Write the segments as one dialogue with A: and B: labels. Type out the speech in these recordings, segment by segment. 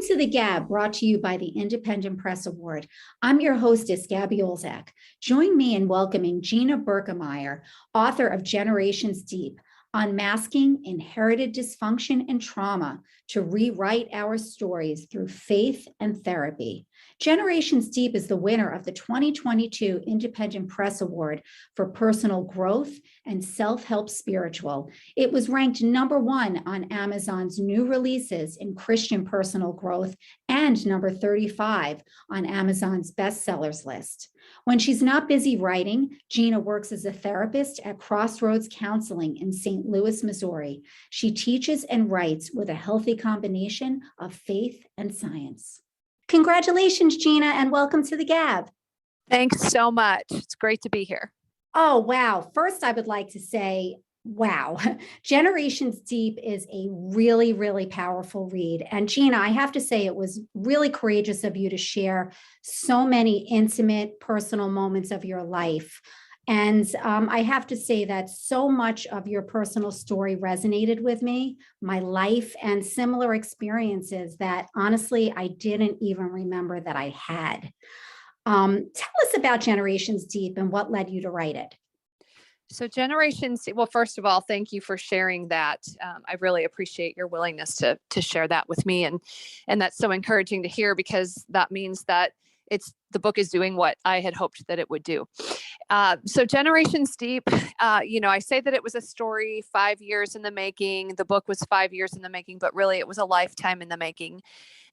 A: to the GAB, brought to you by the Independent Press Award. I'm your hostess, Gabby Olzak. Join me in welcoming Gina Birkemeier, author of Generations Deep, Unmasking Inherited Dysfunction and Trauma to Rewrite Our Stories Through Faith and Therapy. Generations Deep is the winner of the 2022 Independent Press Award for Personal Growth and Self-Help Spiritual. It was ranked #1 on Amazon's new releases in Christian personal growth and number 35 on Amazon's bestsellers list. When she's not busy writing, Gina works as a therapist at Crossroads Counseling in St. Louis, Missouri. She teaches and writes with a healthy combination of faith and science. Congratulations, Gina, and welcome to the GAB.
B: Thanks so much. It's great to be here.
A: Oh, wow. First, I would like to say, wow. Generations Deep is a really, really powerful read. And Gina, I have to say it was really courageous of you to share so many intimate, personal moments of your life. And I have to say that so much of your personal story resonated with me, my life, and similar experiences that honestly, I didn't even remember that I had. Tell us about Generations Deep and what led you to write it.
B: So Generations, well, first of all, thank you for sharing that. I really appreciate your willingness to share that with me. And that's so encouraging to hear, because that means that the book is doing what I had hoped that it would do. So Generations Deep, I say that it was a story 5 years in the making. The book was 5 years in the making, but really it was a lifetime in the making.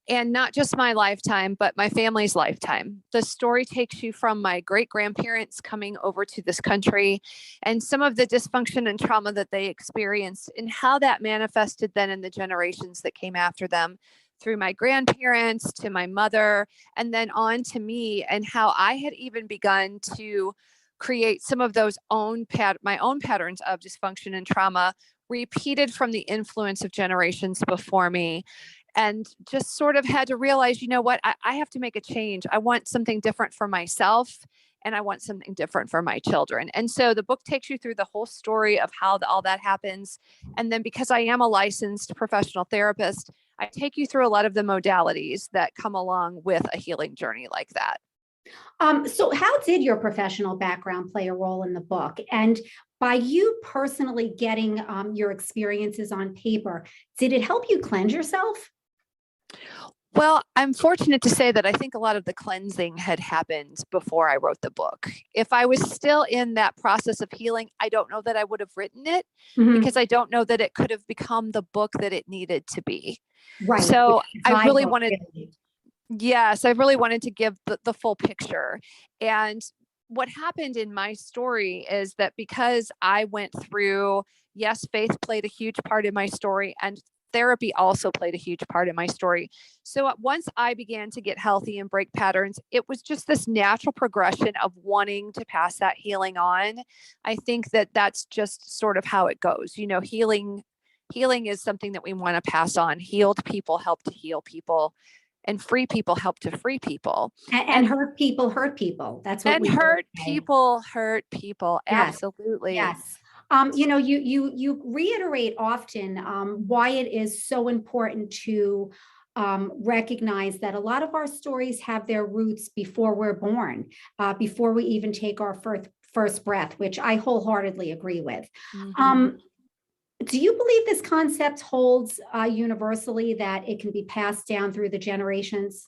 B: And not just my lifetime, but my family's lifetime. The story takes you from my great-grandparents coming over to this country and some of the dysfunction and trauma that they experienced and how that manifested then in the generations that came after them, through my grandparents to my mother, and then on to me, and how I had even begun to create some of those my own patterns of dysfunction and trauma repeated from the influence of generations before me. And just sort of had to realize, you know what, I have to make a change. I want something different for myself, and I want something different for my children. And so the book takes you through the whole story of how all that happens. And then, because I am a licensed professional therapist, I take you through a lot of the modalities that come along with a healing journey like that.
A: So how did your professional background play a role in the book? And by you personally getting your experiences on paper, did it help you cleanse yourself?
B: Well, I'm fortunate to say that I think a lot of the cleansing had happened before I wrote the book. If I was still in that process of healing, I don't know that I would have written it, because I don't know that it could have become the book that it needed to be.
A: Right.
B: So I really wanted to give the full picture. And what happened in my story is that because I went through, yes, faith played a huge part in my story, and therapy also played a huge part in my story. So once I began to get healthy and break patterns, it was just this natural progression of wanting to pass that healing on. I think that that's just sort of how it goes. Healing is something that we want to pass on. Healed people help to heal people, and free people help to free people.
A: And hurt people hurt people. That's what we
B: hurt people hurt people.
A: Yes.
B: Absolutely.
A: Yes. You reiterate often why it is so important to recognize that a lot of our stories have their roots before we're born, before we even take our first breath, which I wholeheartedly agree with.
B: Mm-hmm.
A: Do you believe this concept holds universally, that it can be passed down through the generations?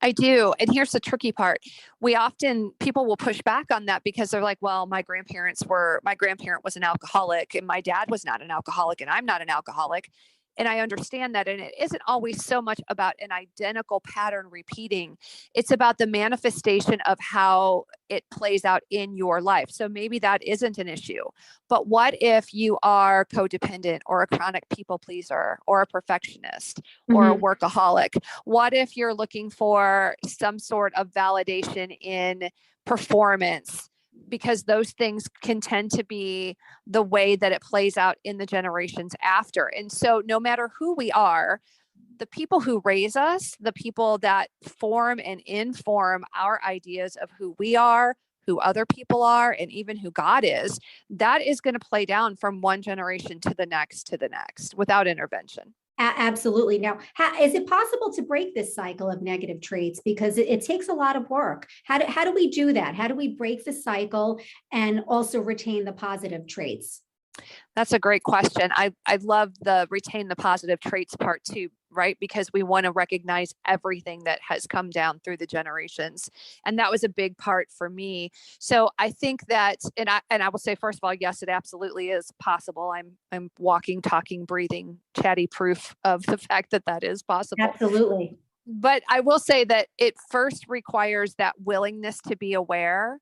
B: I do. And here's the tricky part. People will push back on that, because they're like, well, my grandparent was an alcoholic, and my dad was not an alcoholic, and I'm not an alcoholic. And I understand that. And it isn't always so much about an identical pattern repeating. It's about the manifestation of how it plays out in your life. So maybe that isn't an issue. But what if you are codependent, or a chronic people pleaser, or a perfectionist, or a workaholic? What if you're looking for some sort of validation in performance? Because those things can tend to be the way that it plays out in the generations after. And so no matter who we are, the people who raise us, the people that form and inform our ideas of who we are, who other people are, and even who God is, that is going to play down from one generation to the next without intervention.
A: Absolutely. Now, is it possible to break this cycle of negative traits? Because it takes a lot of work. How do we do that? How do we break the cycle and also retain the positive traits?
B: That's a great question. I love the retain the positive traits part too, right? Because we want to recognize everything that has come down through the generations. And that was a big part for me. So I think that, and I will say, first of all, yes, it absolutely is possible. I'm walking, talking, breathing, chatty proof of the fact that that is possible.
A: Absolutely.
B: But I will say that it first requires that willingness to be aware.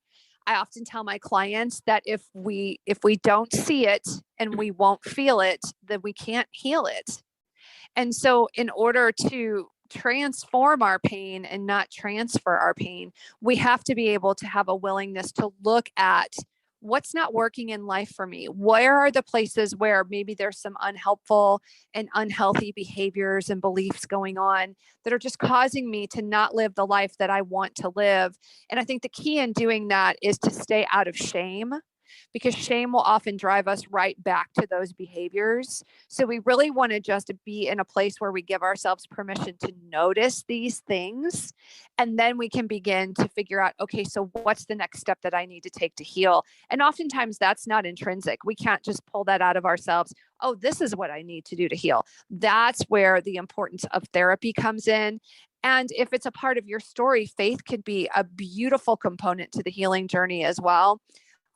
B: I often tell my clients that if we don't see it and we won't feel it, then we can't heal it. And so in order to transform our pain and not transfer our pain, we have to be able to have a willingness to look at what's not working in life for me. Where are the places where maybe there's some unhelpful and unhealthy behaviors and beliefs going on that are just causing me to not live the life that I want to live? And I think the key in doing that is to stay out of shame, because shame will often drive us right back to those behaviors. So we really want to just be in a place where we give ourselves permission to notice these things. And then we can begin to figure out, okay, so what's the next step that I need to take to heal? And oftentimes that's not intrinsic. We can't just pull that out of ourselves. Oh, this is what I need to do to heal. That's where the importance of therapy comes in. And if it's a part of your story, faith could be a beautiful component to the healing journey as well,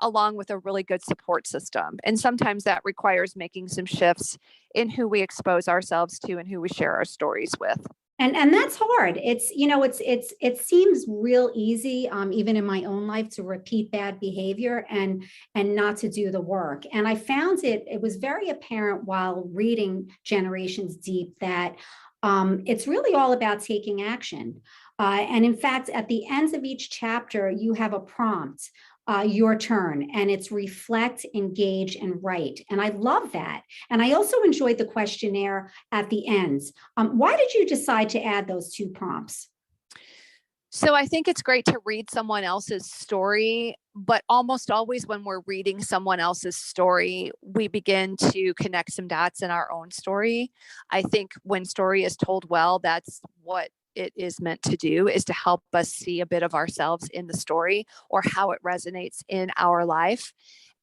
B: along with a really good support system. And sometimes that requires making some shifts in who we expose ourselves to and who we share our stories with.
A: And that's hard. It's, it seems real easy, even in my own life, to repeat bad behavior and not to do the work. And I found it was very apparent while reading Generations Deep that it's really all about taking action. And in fact, at the ends of each chapter, you have a prompt, your turn, and it's reflect, engage, and write. And I love that. And I also enjoyed the questionnaire at the ends. Why did you decide to add those two prompts?
B: So I think it's great to read someone else's story, but almost always when we're reading someone else's story, we begin to connect some dots in our own story. I think when story is told well, that's what it is meant to do, is to help us see a bit of ourselves in the story or how it resonates in our life,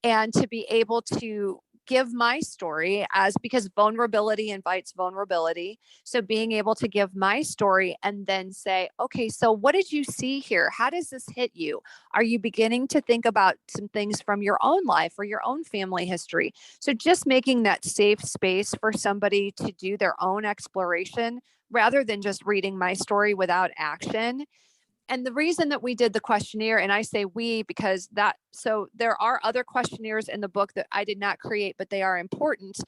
B: and to be able to give my story, as because vulnerability invites vulnerability. So being able to give my story and then say, okay, so what did you see here? How does this hit you? Are you beginning to think about some things from your own life or your own family history? So just making that safe space for somebody to do their own exploration rather than just reading my story without action. And the reason that we did the questionnaire, and I say we because so there are other questionnaires in the book that I did not create, but they are important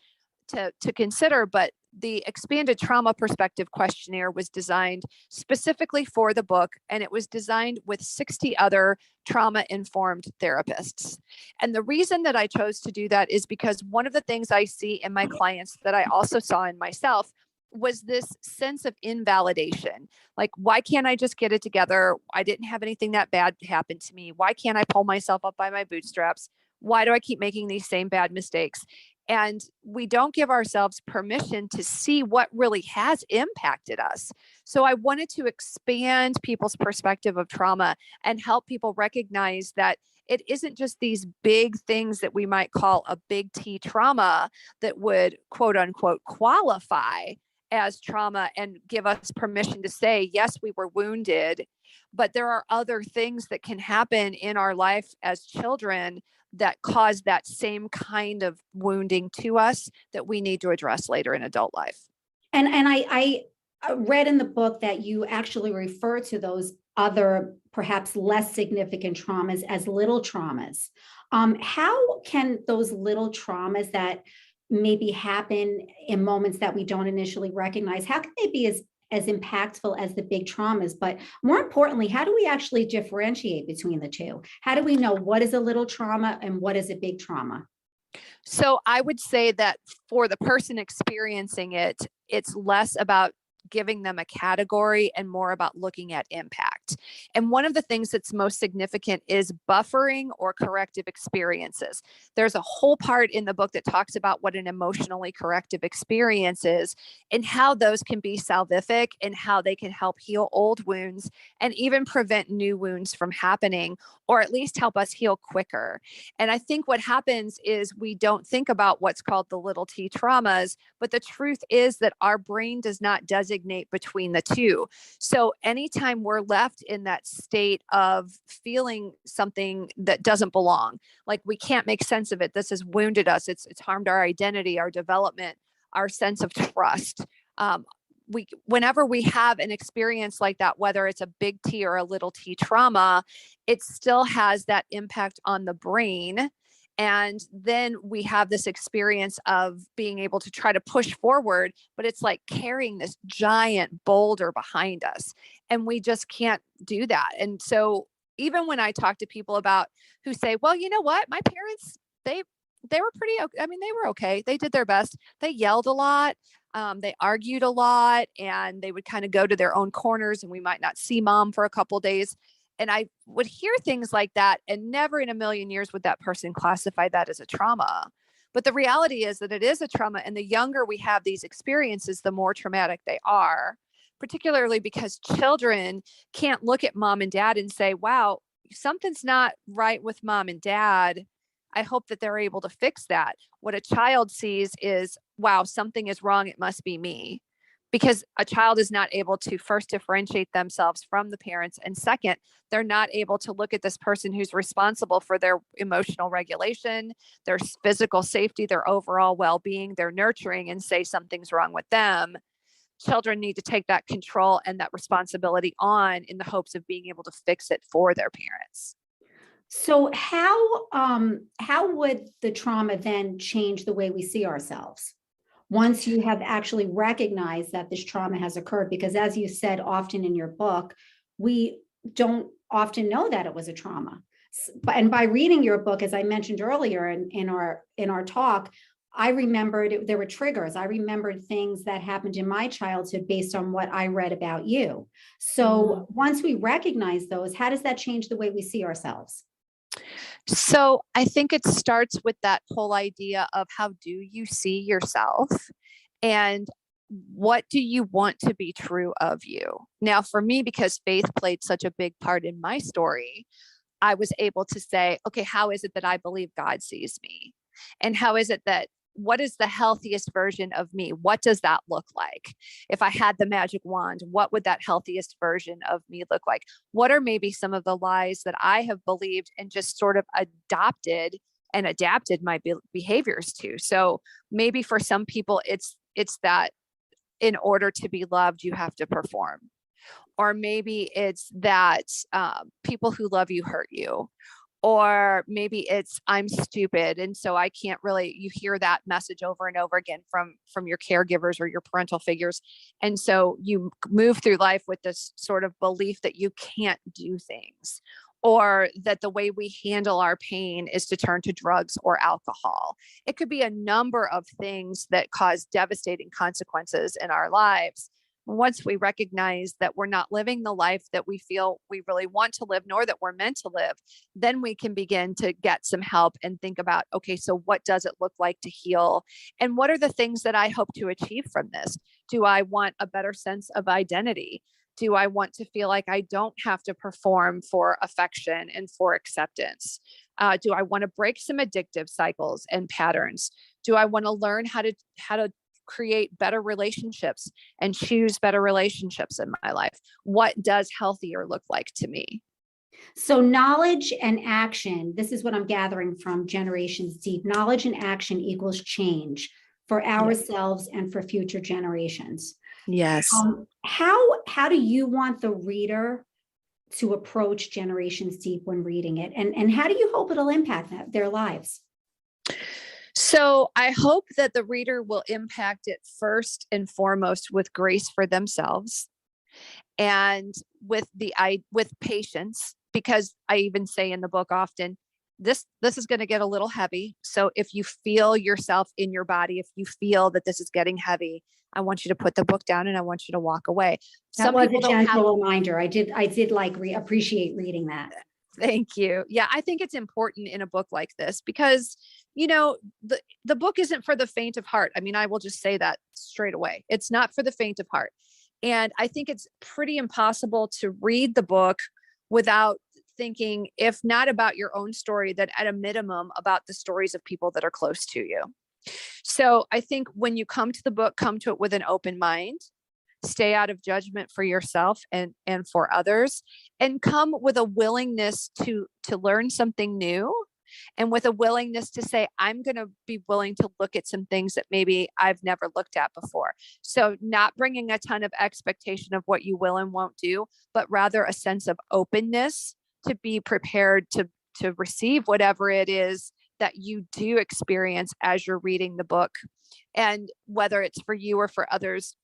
B: to consider. But the expanded trauma perspective questionnaire was designed specifically for the book, and it was designed with 60 other trauma informed therapists. And the reason that I chose to do that is because one of the things I see in my clients that I also saw in myself was this sense of invalidation. Like, why can't I just get it together? I didn't have anything that bad happen to me. Why can't I pull myself up by my bootstraps? Why do I keep making these same bad mistakes? And we don't give ourselves permission to see what really has impacted us. So I wanted to expand people's perspective of trauma and help people recognize that it isn't just these big things that we might call a big T trauma that would quote unquote qualify as trauma and give us permission to say, yes, we were wounded, but there are other things that can happen in our life as children that cause that same kind of wounding to us that we need to address later in adult life.
A: And I read in the book that you actually refer to those other, perhaps less significant traumas as little traumas. How can those little traumas that maybe happen in moments that we don't initially recognize, how can they be as impactful as the big traumas? But more importantly, how do we actually differentiate between the two? How do we know what is a little trauma and what is a big trauma?
B: So I would say that for the person experiencing it, it's less about giving them a category and more about looking at impact. And one of the things that's most significant is buffering or corrective experiences. There's a whole part in the book that talks about what an emotionally corrective experience is and how those can be salvific and how they can help heal old wounds and even prevent new wounds from happening, or at least help us heal quicker. And I think what happens is we don't think about what's called the little t traumas, but the truth is that our brain does not designate between the two. So anytime we're left in that state of feeling something that doesn't belong, like we can't make sense of it, this has wounded us, it's harmed our identity, our development, our sense of trust. Whenever we have an experience like that, whether it's a big T or a little t trauma, it still has that impact on the brain. And then we have this experience of being able to try to push forward, but it's like carrying this giant boulder behind us. And we just can't do that. And so even when I talk to people about who say, well, you know what, my parents, they were pretty, I mean, they were okay. They did their best. They yelled a lot. They argued a lot, and they would kind of go to their own corners, and we might not see mom for a couple of days. And I would hear things like that, and never in a million years would that person classify that as a trauma. But the reality is that it is a trauma. And the younger we have these experiences, the more traumatic they are, particularly because children can't look at mom and dad and say, wow, something's not right with mom and dad. I hope that they're able to fix that. What a child sees is, wow, something is wrong. It must be me. Because a child is not able to first differentiate themselves from the parents. And second, they're not able to look at this person who's responsible for their emotional regulation, their physical safety, their overall well-being, their nurturing, and say something's wrong with them. Children need to take that control and that responsibility on in the hopes of being able to fix it for their parents.
A: So how would the trauma then change the way we see ourselves once you have actually recognized that this trauma has occurred? Because as you said often in your book, we don't often know that it was a trauma. And by reading your book, as I mentioned earlier in our talk, I remembered there were triggers. I remembered things that happened in my childhood based on what I read about you. So once we recognize those, how does that change the way we see ourselves?
B: So I think it starts with that whole idea of how do you see yourself and what do you want to be true of you? Now, for me, because faith played such a big part in my story, I was able to say, okay, how is it that I believe God sees me? And how is it that what is the healthiest version of me? What does that look like? If I had the magic wand, what would that healthiest version of me look like? What are maybe some of the lies that I have believed and just sort of adopted and adapted my behaviors to? So maybe for some people, it's that in order to be loved, you have to perform. Or maybe it's that people who love you hurt you. Or maybe it's I'm stupid. And so I can't really, you hear that message over and over again from your caregivers or your parental figures. And so you move through life with this sort of belief that you can't do things, or that the way we handle our pain is to turn to drugs or alcohol. It could be a number of things that cause devastating consequences in our lives. Once we recognize that we're not living the life that we feel we really want to live, nor that we're meant to live, then we can begin to get some help and think about, okay, so what does it look like to heal? And what are the things that I hope to achieve from this? Do I want a better sense of identity? Do I want to feel like I don't have to perform for affection and for acceptance? Do I want to break some addictive cycles and patterns? Do I want to learn how to create better relationships and choose better relationships in my life? What does healthier look like to me?
A: So knowledge and action, this is what I'm gathering from Generations Deep. Knowledge and action equals change for ourselves and for future generations.
B: Yes.
A: How do you want the reader to approach Generations Deep when reading it? And how do you hope it'll impact their lives?
B: So I hope that the reader will impact it first and foremost with grace for themselves and with patience, because I even say in the book often, this is going to get a little heavy. So if you feel yourself in your body, if you feel that this is getting heavy, I want you to put the book down and I want you to walk away.
A: That
B: Some
A: was
B: people
A: a
B: don't have.
A: gentle reminder. I did like appreciate reading that.
B: Thank you. Yeah, I think it's important in a book like this because, the book isn't for the faint of heart. I mean, I will just say that straight away. It's not for the faint of heart. And I think it's pretty impossible to read the book without thinking, if not about your own story, that at a minimum about the stories of people that are close to you. So I think when you come to the book, come to it with an open mind, stay out of judgment for yourself and for others, and come with a willingness to learn something new, and with a willingness to say, I'm going to be willing to look at some things that maybe I've never looked at before. So not bringing a ton of expectation of what you will and won't do, but rather a sense of openness to be prepared to receive whatever it is that you do experience as you're reading the book. And whether it's for you or for others,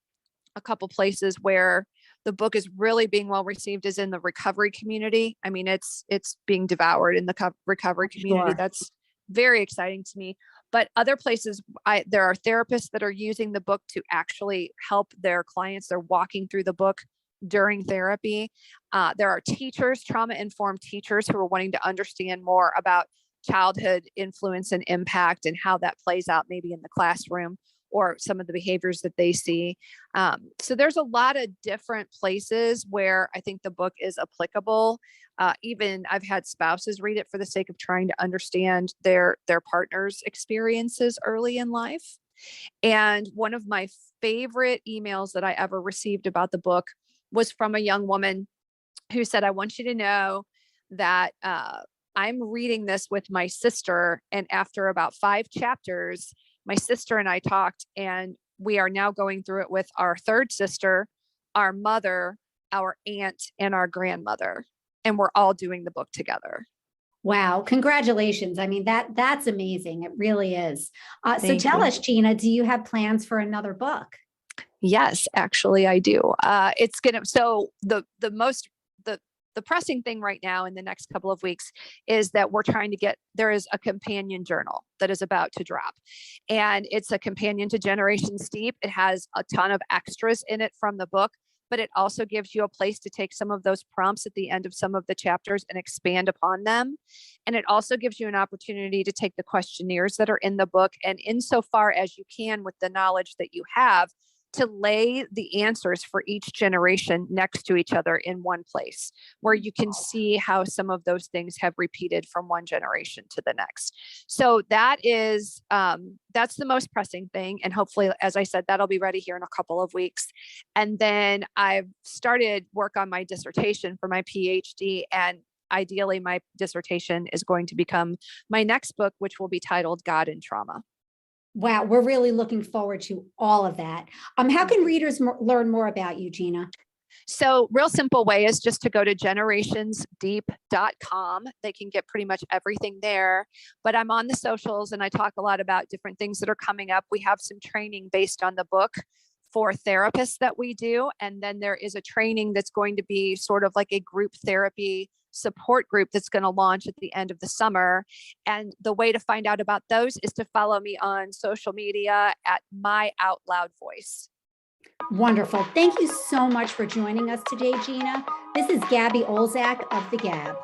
B: a couple places where the book is really being well received is in the recovery community. I mean, it's being devoured in the recovery community.
A: Sure.
B: That's very exciting to me. But other places, there are therapists that are using the book to actually help their clients. They're walking through the book during therapy. There are teachers, trauma-informed teachers, who are wanting to understand more about childhood influence and impact and how that plays out maybe in the classroom or some of the behaviors that they see. So there's a lot of different places where I think the book is applicable. Even I've had spouses read it for the sake of trying to understand their partner's experiences early in life. And one of my favorite emails that I ever received about the book was from a young woman who said, I want you to know that I'm reading this with my sister. And after about 5 chapters, my sister and I talked, and we are now going through it with our third sister, our mother, our aunt, and our grandmother. And we're all doing the book together.
A: Wow. Congratulations. I mean, that's amazing. It really is. So tell
B: you.
A: us, Gina, do you have plans for another book?
B: Yes, actually I do. The pressing thing right now in the next couple of weeks is that we're trying to there is a companion journal that is about to drop, and it's a companion to Generation Steep. It has a ton of extras in it from the book, but it also gives you a place to take some of those prompts at the end of some of the chapters and expand upon them. And it also gives you an opportunity to take the questionnaires that are in the book, and insofar as you can with the knowledge that you have, to lay the answers for each generation next to each other in one place, where you can see how some of those things have repeated from one generation to the next. So that is, that's the most pressing thing. And hopefully, as I said, that'll be ready here in a couple of weeks. And then I've started work on my dissertation for my PhD, and ideally my dissertation is going to become my next book, which will be titled God and Trauma.
A: Wow, we're really looking forward to all of that. How can readers learn more about you, Gina?
B: So real simple way is just to go to generationsdeep.com. They can get pretty much everything there, but I'm on the socials and I talk a lot about different things that are coming up. We have some training based on the book for therapists that we do. And then there is a training that's going to be sort of like a group therapy support group that's going to launch at the end of the summer. And the way to find out about those is to follow me on social media at My Out Loud Voice.
A: Wonderful. Thank you so much for joining us today, Gina. This is Gabby Olzak of the GAB.